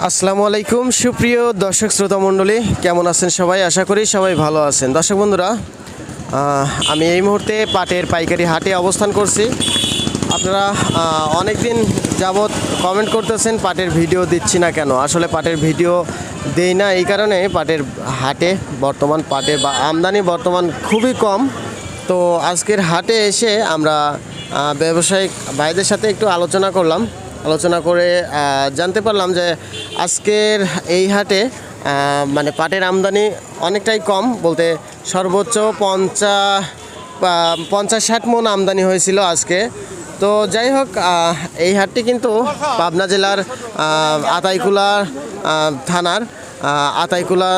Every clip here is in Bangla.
আসসালামু আলাইকুম সুপ্রিয় দর্শক শ্রোতা মণ্ডলী, কেমন আছেন সবাই? আশা করি সবাই ভালো আছেন। দর্শক বন্ধুরা, আমি এই মুহূর্তে পাটের পাইকারি হাটে অবস্থান করছি। আপনারা অনেক দিন যাবৎ কমেন্ট করতেছেন পাটের ভিডিও দিচ্ছি না কেন। আসলে পাটের ভিডিও দেই না এই কারণে, পাটের হাটে বর্তমান পাটের আমদানি বর্তমান খুবই কম। তো আজকের হাটে এসে আমরা ব্যবসায়িক ভাইদের সাথে একটু আলোচনা করে জানতে পারলাম যে আজকের এই হাটে মানে পাটের আমদানি অনেকটাই কম, বলতে সর্বোচ্চ 50-60 মণ আমদানি হয়েছিল আজকে। তো যাই হোক, এই হাটটি কিন্তু পাবনা জেলার আতাইকুলা থানার আতাইকুলা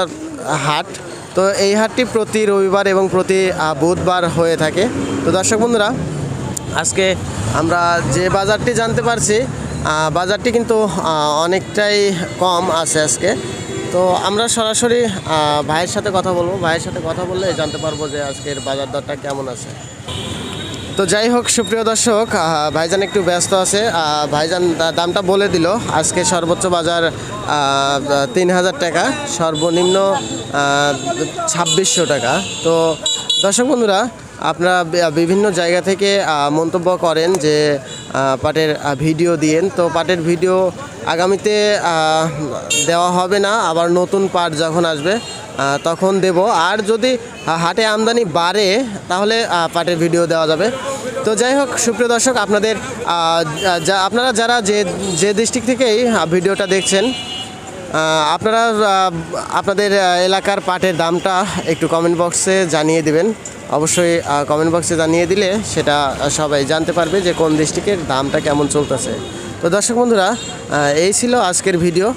হাট। তো এই হাটটি প্রতি রবিবার এবং প্রতি বুধবার হয়ে থাকে। তো দর্শক বন্ধুরা, আজকে আমরা যে বাজারটি জানতে পারছি, বাজারটি কিন্তু অনেকটাই কম আছে আজকে। তো আমরা সরাসরি ভাইয়ের সাথে কথা বলবো, ভাইয়ের সাথে কথা বললে জানতে পারবো যে আজকের বাজার দরটা কেমন আছে। তো যাই হোক সুপ্রিয় দর্শক, ভাইজান একটু ব্যস্ত আছে। ভাইজান দামটা বলে দিল। আজকে সর্বোচ্চ বাজার 3000 টাকা, সর্বনিম্ন 2600 টাকা। তো দর্শক বন্ধুরা, আপনারা বিভিন্ন জায়গা থেকে মন্তব্য করেন যে পাটের ভিডিও দিয়েন। তো পাটের ভিডিও আগামীতে দেওয়া হবে না, আবার নতুন পাট যখন আসবে তখন দেব। আর যদি হাটে আমদানি বাড়ে তাহলে পাটের ভিডিও দেওয়া যাবে। তো যাই হোক সুপ্রিয় দর্শক, আপনারা যারা যে ডিস্ট্রিক্ট থেকেই ভিডিওটা দেখছেন, আপনারা আপনাদের এলাকার পাটের দামটা একটু কমেন্ট বক্সে জানিয়ে দিবেন। অবশ্যই কমেন্ট বক্সে জানিয়ে দিলে সেটা সবাই জানতে পারবে যে কোন ডিস্ট্রিক্টের দামটা কেমন চলতেছে। তো দর্শক বন্ধুরা, এই ছিল আজকের ভিডিও।